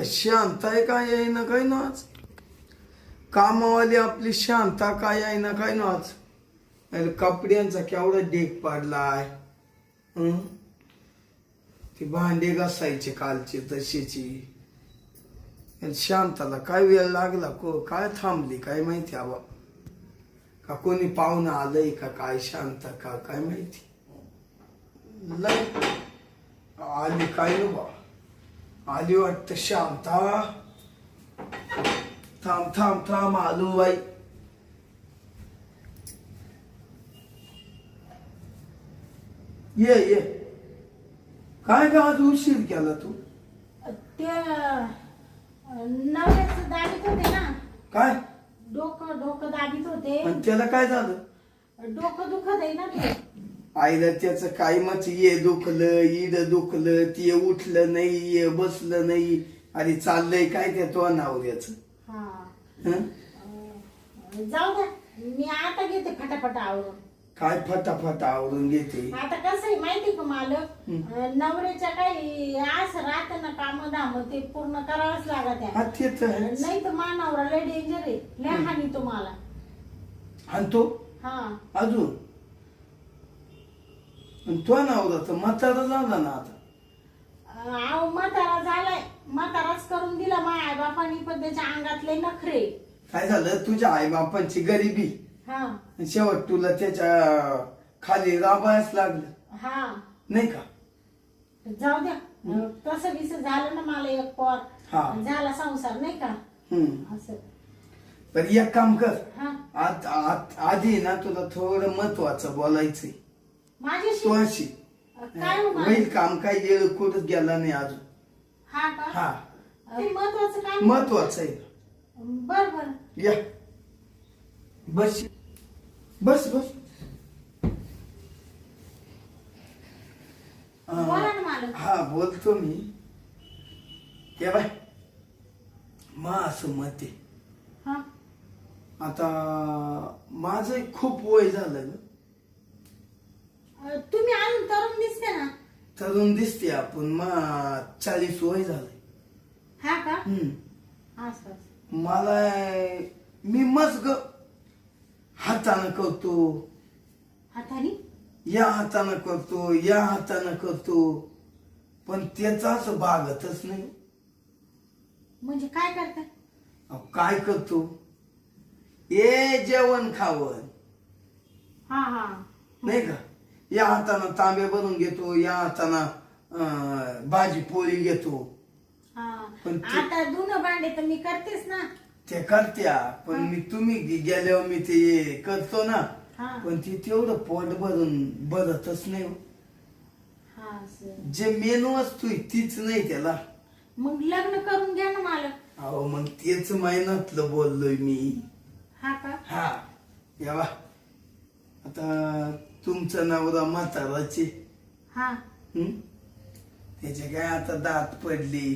शांत आहे काय आहे ना काय ना आज कामावाली आपली शांता काय आहे ना काय ना आज अरे कपड्यांचा केवढा डेक पाडलाय. ती भांडे घासायचे कालचे तशीची. शांताला काय वेळ लागला काय थांबली काय माहिती आबा का कोणी पाहुणं आलंय का काय शांत का काय माहिती. लय आली काय नो बा आली वाटतं शांता. थांब थांब थांब आलू बाई. ये काय का आज उशीर केला तू. ते नवऱ्याचं दाबीत होते ना. काय डोकं दाबीत होते. पण त्याला काय झालं. डोकं दुखत आहे ना ते. आईला त्याचं काय मच ये दुखलं इड दुखलं ते उठलं नाही ये बसलं नाही. अरे चाललंय काय त्या तो नवऱ्याचं. जाऊ द्या मी आता घेते फटाफट आवरून. काय फटाफट आवरून घेते. आता कसं आहे माहिती का मालक नवऱ्याच्या काही असं राहत ना काम धाम ते पूर्ण करावंच लागत आहे. नाही तर मानवरा लय डेंजर आहे. लय हानी तुम्हाला हाणतो. हा अजून तो नवरा तर म्हातारा झाला ना आता. अहो म्हातारा झालाय. म्हाताराच करून दिला माझ्या आई बापानी पण त्याच्या अंगातले नखरे. काय झालं तुझ्या आई बापांची गरिबी. हा शेवट तुला त्याच्या खाली राबायच लागलं. हा नाही का. जाऊ द्या तसं बिस झालं ना मला एक पोर हा. झाला संसार नाही का असं. पण एक काम कर हा आधी ना तुला थोडं महत्वाचं बोलायचंय माझ्याशी. तुझ्याशी. काय हो मला? होईल काम काय गेलं कुठंच गेला नाही अजून. हा का हा ते महत्वाचं काम. महत्वाचं आहे. बर बर या बस बस बस. बोला ना मालक. हा बोलतो मी. ते बाय मा असं मत आहे. हा आता माझं खूप वय झालं ग. तुम्ही अजून तरुण दिसते ना. तरुण दिसते आपण मा 40 वय झालंय. हा का असं असं. मला मी मस्त ग हातानं करतो. हाताने या हातानं करतो या हातानं करतो पण त्याचा असं भागतच नाही. म्हणजे काय करताय. अहो, काय करतो ए जेवण खावण हा हा नाही का. या हातानं तांबे भरून घेतो या हातानं भाजी पोळी घेतो. हा पण आता धुणं भांडे तर मी करतेच ना. ते करत्या पण मी तुम्ही गेल्यावर मी ते करतो ना. हा पण ती तेवढं पोट भरून बरतच नाही. हा असं. जे मेन वस्तू आहे तीच नाही त्याला. मग लग्न करून घ्या ना मालक. अहो मग तेच महिन्यातलं बोललोय मी. हा का हा यावा आता तुमचं नवरा म्हाताराचे. हा त्याचे काय आता दात पडली.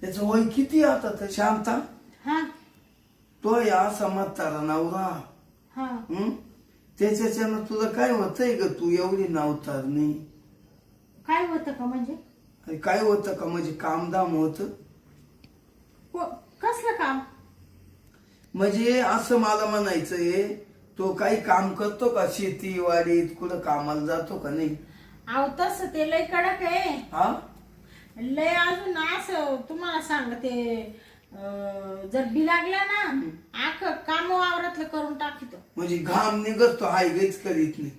त्याचं वय किती आता तर शांता. हा तो असा म्हातारा नवरा. हा त्याच्यानं तुला काय होतंय ग तू एवढी नवतार नाही. काय होतं का म्हणजे. अरे काय होतं का म्हणजे कामधाम होत. कसलं काम. म्हणजे असं मला म्हणायचंय तो काही काम करतो का शेती वाडीत कुठं कामाला जातो का नाही. अहो तसं ते लय कडक आहे. हा लय अजून असं तुम्हाला सांगते जर बी लागला ना आख काम वावरातलं करून टाकतो. म्हणजे घाम निघतो हाय गैच करीत नाही.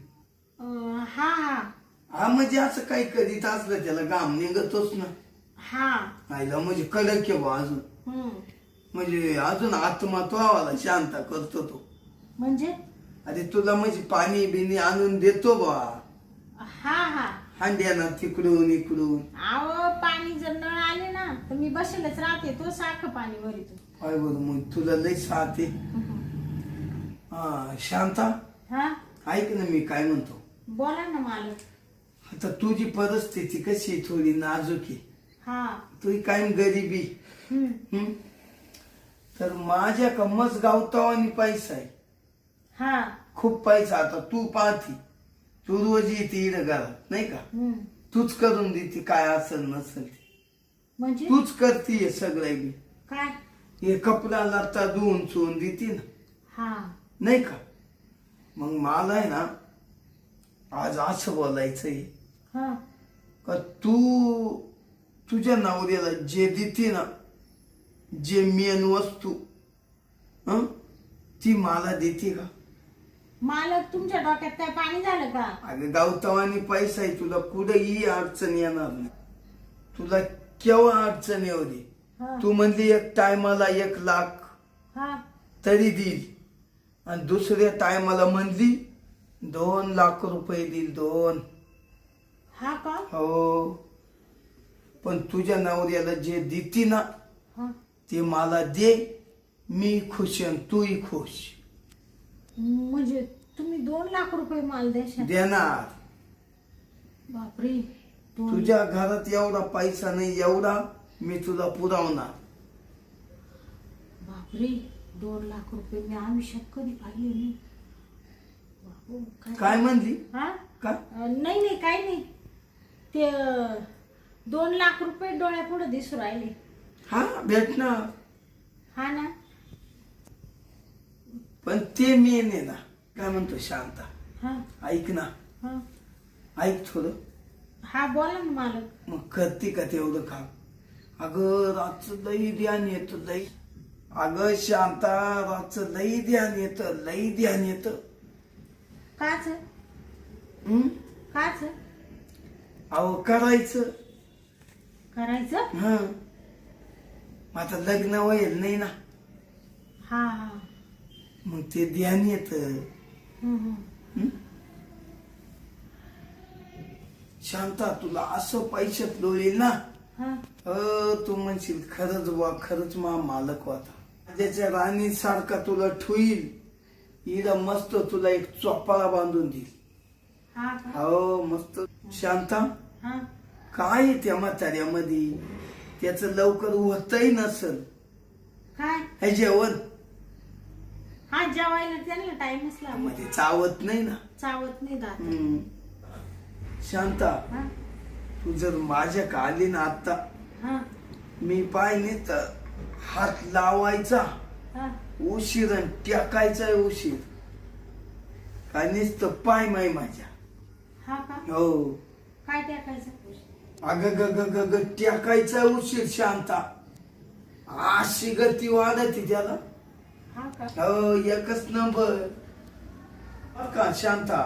हा हा हा म्हणजे असं काही करीत असलं त्याला घाम निघतोच ना. हा आईला म्हणजे कडक आहे बा अजून. म्हणजे अजून आत्मा तो आवाला शांत करतो तो. म्हणजे अरे तुला म्हणजे पाणी बिनी आणून देतो बा. हा हा हांड्याना तिकडून इकडून. अहो पाणी जर नळ आले ना तर मी बसेलच राहते. तो सारखं पाणी भरितो. काय बरं मग तुला लय साथ आहे. हा शांता हा ऐक ना मी काय म्हणतो. बोला ना मालक. आता तुझी परिस्थिती कशी आहे थोडी नाजूक आहे. हा तुझी कायम गरिबी. तर माझ्या कमस गावता आणि पैसा आहे. हा खूप पैसा. आता तू पाहती तू रोज येते इकडं घरात नाही का. तूच करून देते काय असेल नसेल ते. म्हणजे तूच करतीये सगळं बी. काय? हे कपडा लत्ता धुवून चुवून देते ना, हा नाही का? मग मला आहे ना आज असं बोलायचंय हा का तू तुझ्या नवऱ्याला जे देते ना, जे मेन वस्तू हं, ती मला देते का? मालक तुमच्या डोक्यात काय पाणी झालं का? अगं गावतावानी पैसा आहे, तुला कुठेही अडचण येणार नाही. तुला केव्हा अडचण येऊ दे. हा तू म्हणली एक टायमाला 1,00,000 हा तरी देईल, आणि दुसऱ्या टायमाला म्हणली 2,00,000 रुपये देईल. 2. हा का? हो, पण तुझ्या नवऱ्याला जे देती ना हा ते मला दे. मी खुश आणि तूही खुश. म्हणजे तुम्ही 2,00,000 रुपये माल देशाल? देणार. बापरे. तुझ्या घरात एवढा पैसा नाही, एवढा मी तुला पुरवणार. बापरे, 2,00,000 रुपये मी आयुष्यात कधी पाहिले नाही. बापू, काय म्हणली? हा का? नाही नाही काही नाही. ते 2,00,000 रुपये डोळ्यापुढे दिसू राहिले. हा भेटणार, हा ना. पण ते मेन आहे ना. काय म्हणतो शांता, हा ऐक ना, हा ऐक थोडं. हा बोला ना मालक. मग करते का तेवढं काम? अगं रातचं लई ध्यान येत, लई. अगं शांता, रातचं लई ध्यान येत, लई ध्यान येत. काच हं? काच अहो करायचं. करायचं. हा, आता लग्न होईल नाही ना, हा हा मग ते ध्यान येत. हम्म. शांता, तुला असं पैशात लोळेल ना, हा तू म्हणशील खरंच वा, खरंच मालक होता. त्याच्या राणी सारखा तुला ठुईल. हिला मस्त तुला एक चोपाळा बांधून देईल. हा का? हो मस्त. शांता, हा काय आहे त्या म्हाताऱ्यामध्ये? त्याचं लवकर होतही नसल. काय? हे जेवण हा जेवायला त्यांना टाइमच लागतो. मध्ये चावत नाही ना. चावत नाही दात. हम्म. शांता, हा तू जर माझ्या का आली ना आता, हा मी पाहिजे तर हात लावायचा हा उशीर आणि टेकायचा उशीर. काय नुसतं पाय माय माझ्या. हा का? हो, काय टाकायचं? अग ग ग ग ग टेकायचा उशीर. शांता, अशी गती वाढती त्याला. हा का? हो, एकच नंबर. बरं का शांता,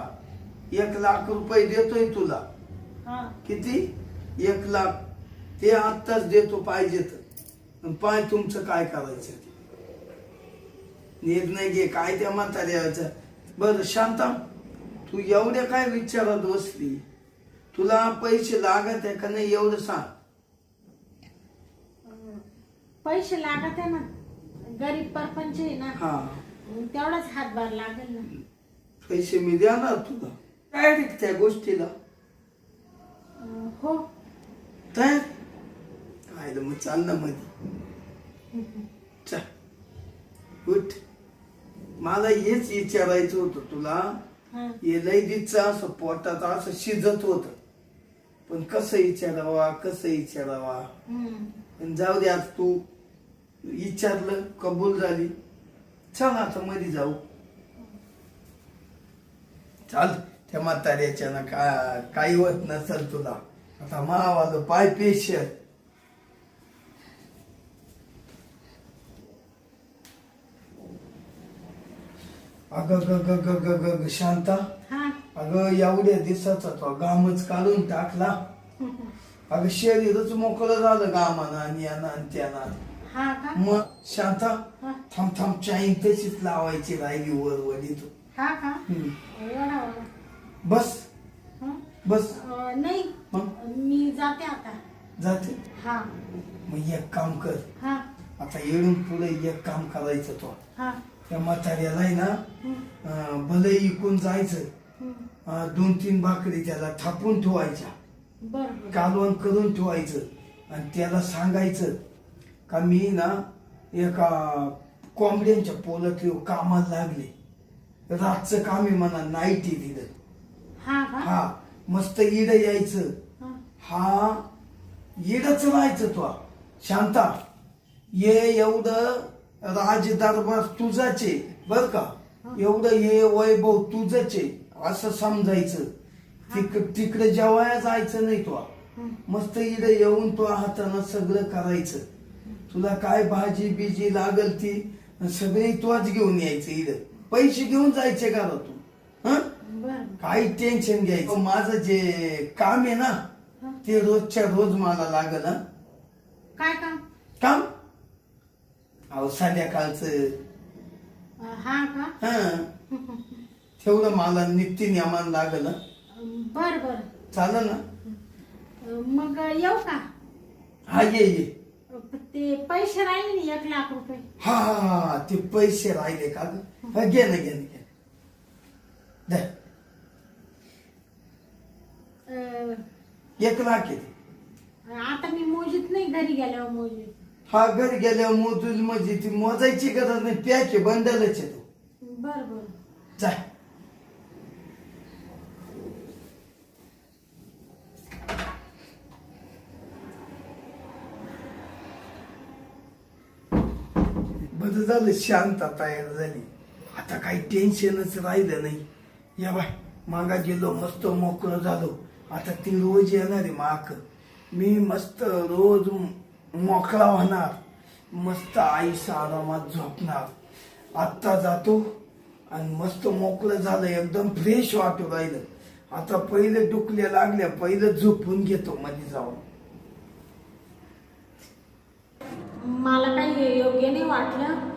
1,00,000 रुपये देतोय तुला. हा किती? 1,00,000. ते आत्ताच देतो पाहिजे तर. पाय तुमचं काय करायचं ते निर्णय घे. काय त्या म्हाताऱ्याचा. बरं शांता, तू एवढ्या काय विचारात बसली? तुला पैसे लागत आहे का नाही एवढं सांग. पैसे लागत आहे ना, गरीब परपंच आहे ना, हा, तेवढाच हातभार लागेल ना. पैसे मी देणार तुला. डायरेक्ट त्या गोष्टीला हो. तयार. काय मग चाल ना मध्ये. चल उठ. मला हेच विचारायचं होतं तुला. हा हे लय दिसचं असं पोटात असं शिजत होत, पण कसं विचारावा, कसं विचारावा. हम्म. पण जाऊ दे, आज तू विचारलं, कबूल झाली. चल आता मध्ये जाऊ. चाल. त्या म्हाताऱ्याच्या ना काही होत नसल तुला. आता मावालं पाय पेशल. अगं ग ग ग ग ग ग शांता, हा अगं एवढ्या दिवसाचा तो घामच काढून टाकला. अगं शरीरच मोकळं झालं घामानं आणि यानं आणि त्यानं. हा का? मग शांता, हा थांब थांब, चाईन तशीच लावायची राहिली वर वडी तू. हा का? एवढा वाला. बस हं? बस. नाही, मग मी जाते आता. जाते. हा मग एक काम कर, हा आता येऊन पुढे एक काम करायचं तो. हा त्या म्हाताऱ्याला आहे ना, हं, भले इकून जायचं. हं. 2-3 भाकरी त्याला थापून ठेवायच्या, बरं बरं. कालवण करून ठेवायचं आणि त्याला सांगायचं का मी ना एका कोंबड्यांच्या पोलत कामाला लागले. रातचं काम आहे म्हणा, नाईट आहे तिथं. हा का? हा, मस्त इड यायचं. हा हा इडच राहायचं तो. शांता, ये एवढं राज दरबार तुझाचे बर का, एवढं हे वैभव तुझंच आहे असं समजायचं. तिकडे जेवायला जायचं नाही तो, मस्त इकडे येऊन तो हातानं सगळं करायचं. तुला काय भाजी बिजी लागल ती सगळी तोच घेऊन यायचं. इकडे पैसे घेऊन जायचे घरातून. हं, काही टेन्शन घ्यायचं. माझं जे काम आहे ना ते रोजच्या रोज मला लागल. काय काम? काम अहो संध्याकाळचं. हा का? हा, तेवढं मला नित्य नियमान लागल. बर बर, चालेल ना? मग येऊ का? हा, ये. ते पैसे राहिले ना 1,00,000 रुपये. हा हा हा, ते पैसे राहिले का ग? हा, घे ना. दे. 1,00,000 आहे. आता मी मोजीत नाही, घरी गेल्यावर मोजीत. हा, घरी गेल्यावर मोजून म्हणजे ती मोजायची गरज नाही. पॅक आहे, बंडलच आहे तो. बर बर. जाय. बरं झालं शांता तयार झाली. आता काही टेन्शनच राहिलं नाही. या बाय, मागा गेलो मस्त मोकळं झालो. आता ती रोज येणार आहे माक. मी मस्त रोज मोकळा होणार, मस्त आईस आरामात झोपणार. आत्ता जातो आणि मस्त मोकळं झालं, एकदम फ्रेश वाटू राहिलं. आता पहिले डुकल्या लागल्या, पहिलं झोपून घेतो मध्ये जाऊन. मला काही योग्य नाही वाटलं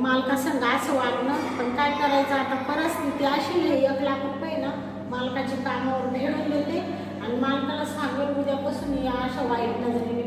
मालका संग असं वागणं, पण काय करायचं आता, परिस्थिती अशी आहे. 1,00,000 रुपये ना मालकाच्या कामावर फेडून देते आणि मालकाला सांगेल उद्यापासून या अशा वाईट नजरेने